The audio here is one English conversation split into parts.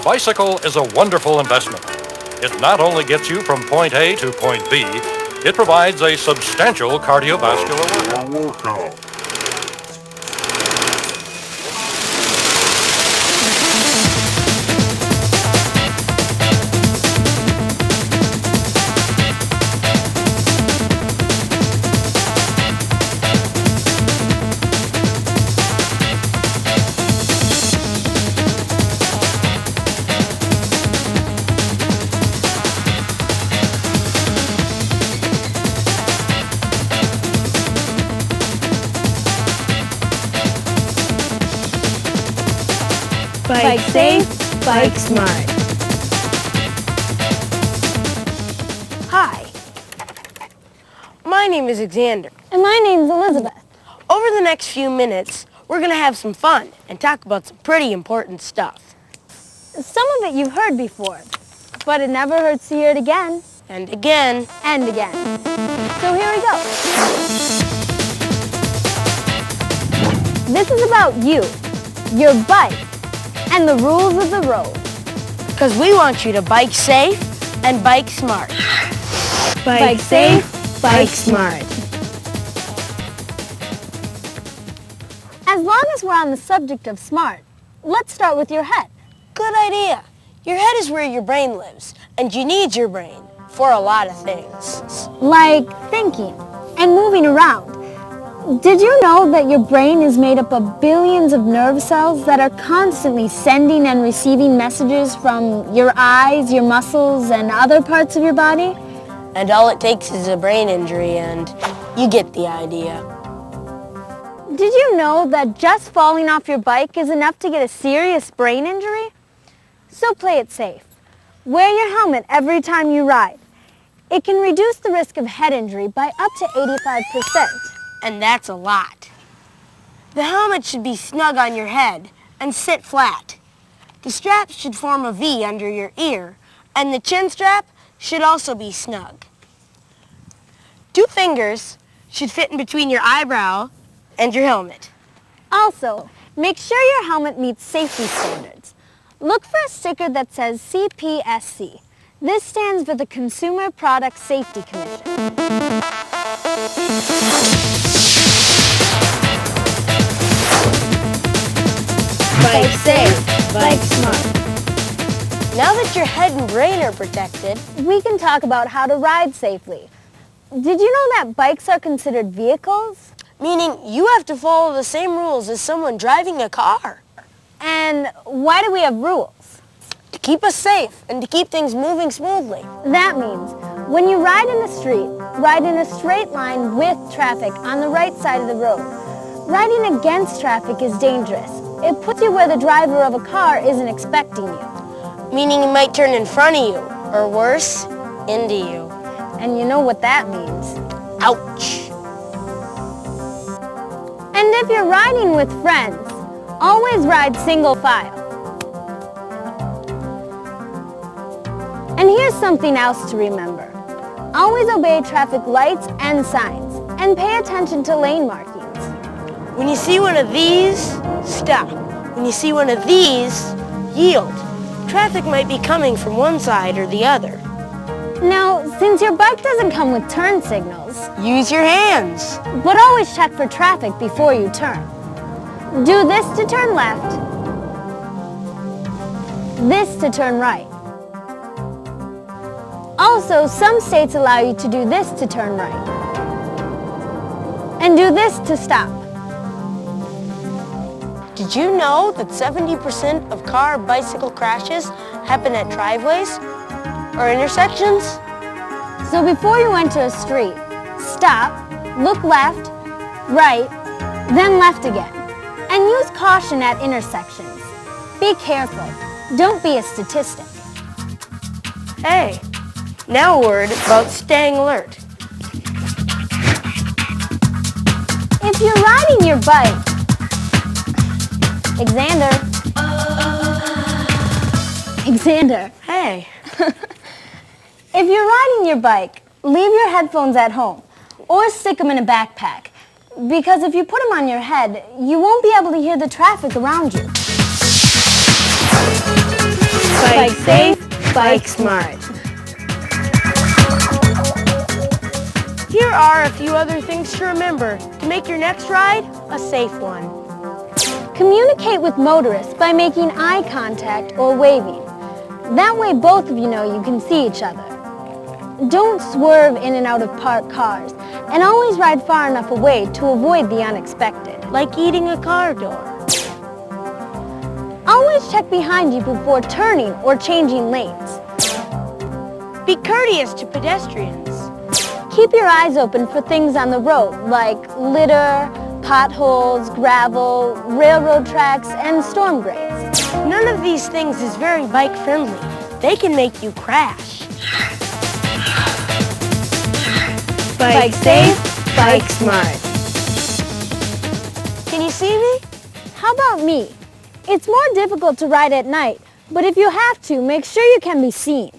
bicycle is a wonderful investment. It not only gets you from point A to point B, it provides a substantial cardiovascular workout. Bike safe, bike smart. Hi, my name is Xander. And my name's Elizabeth. Over the next few minutes, we're going to have some fun and talk about some pretty important stuff. Some of it you've heard before, but it never hurts to hear it again. And again. And again. So here we go. This is about you, your bike, and the rules of the road. Because we want you to bike safe and bike smart. Bike safe, bike smart. As long as we're on the subject of smart, let's start with your head. Good idea. Your head is where your brain lives, and you need your brain for a lot of things. Like thinking and moving around. Did you know that your brain is made up of billions of nerve cells that are constantly sending and receiving messages from your eyes, your muscles, and other parts of your body? And all it takes is a brain injury, and you get the idea. Did you know that just falling off your bike is enough to get a serious brain injury? So play it safe. Wear your helmet every time you ride. It can reduce the risk of head injury by up to 85%. And that's a lot. The helmet should be snug on your head and sit flat. The straps should form a V under your ear, and the chin strap should also be snug. 2 fingers should fit in between your eyebrow and your helmet. Also, make sure your helmet meets safety standards. Look for a sticker that says CPSC. This stands for the Consumer Product Safety Commission. Bike safe, bike smart. Now that your head and brain are protected, we can talk about how to ride safely. Did you know that bikes are considered vehicles? Meaning you have to follow the same rules as someone driving a car. And why do we have rules? To keep us safe and to keep things moving smoothly. That means when you ride in the street, ride in a straight line with traffic on the right side of the road. Riding against traffic is dangerous. It puts you where the driver of a car isn't expecting you. Meaning he might turn in front of you, or worse, into you. And you know what that means. Ouch. And if you're riding with friends, always ride single file. And here's something else to remember. Always obey traffic lights and signs, and pay attention to lane markings. When you see one of these, stop. When you see one of these, yield. Traffic might be coming from one side or the other. Now, since your bike doesn't come with turn signals, use your hands. But always check for traffic before you turn. Do this to turn left, this to turn right. Also, some states allow you to do this to turn right, and do this to stop. Did you know that 70% of car-bicycle crashes happen at driveways or intersections? So before you enter a street, stop, look left, right, then left again. And use caution at intersections. Be careful. Don't be a statistic. Hey, now a word about staying alert. If you're riding your bike, Xander. Hey. If you're riding your bike, leave your headphones at home or stick them in a backpack. Because if you put them on your head, you won't be able to hear the traffic around you. Bike safe, bike smart. Here are a few other things to remember to make your next ride a safe one. Communicate with motorists by making eye contact or waving. That way both of you know you can see each other. Don't swerve in and out of parked cars, and always ride far enough away to avoid the unexpected. Like eating a car door. Always check behind you before turning or changing lanes. Be courteous to pedestrians. Keep your eyes open for things on the road like litter, potholes, gravel, railroad tracks, and storm drains. None of these things is very bike friendly. They can make you crash. Bike safe, bike smart. Can you see me? How about me? It's more difficult to ride at night, but if you have to, make sure you can be seen.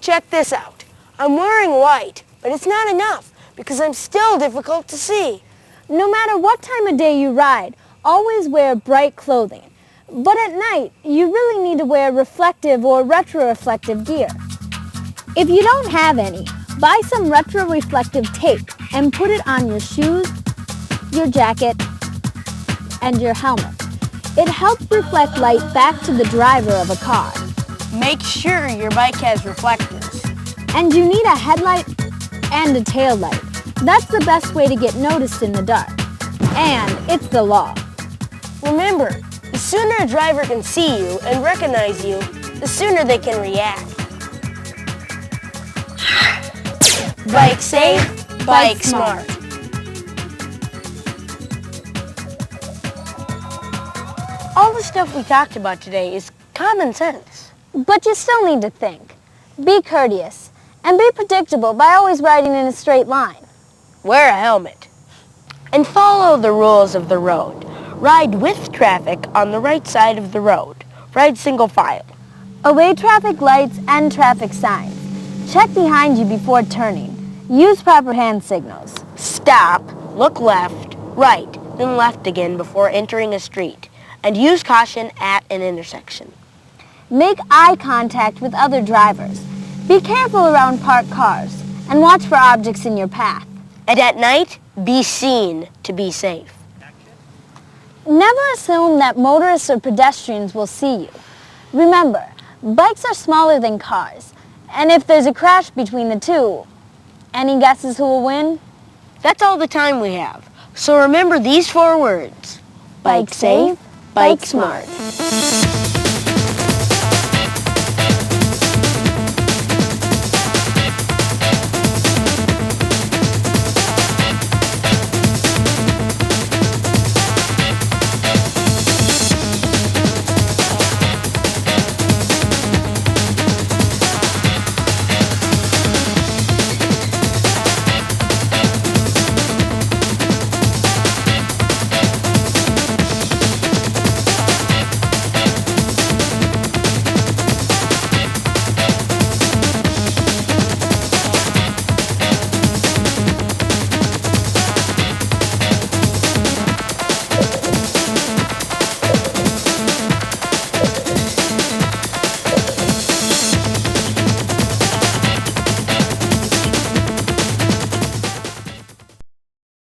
Check this out. I'm wearing white, but it's not enough because I'm still difficult to see. No matter what time of day you ride, always wear bright clothing. But at night, you really need to wear reflective or retroreflective gear. If you don't have any, buy some retroreflective tape and put it on your shoes, your jacket, and your helmet. It helps reflect light back to the driver of a car. Make sure your bike has reflectors. And you need a headlight and a tail light. That's the best way to get noticed in the dark. And it's the law. Remember, the sooner a driver can see you and recognize you, the sooner they can react. Bike safe, bike smart. All the stuff we talked about today is common sense. But you still need to think. Be courteous. And be predictable by always riding in a straight line. Wear a helmet. And follow the rules of the road. Ride with traffic on the right side of the road. Ride single file. Obey traffic lights and traffic signs. Check behind you before turning. Use proper hand signals. Stop, look left, right, then left again before entering a street. And use caution at an intersection. Make eye contact with other drivers. Be careful around parked cars and watch for objects in your path. And at night, be seen to be safe. Never assume that motorists or pedestrians will see you. Remember, bikes are smaller than cars, and if there's a crash between the two, any guesses who will win? That's all the time we have. So remember these 4 words. Bike safe, bike smart.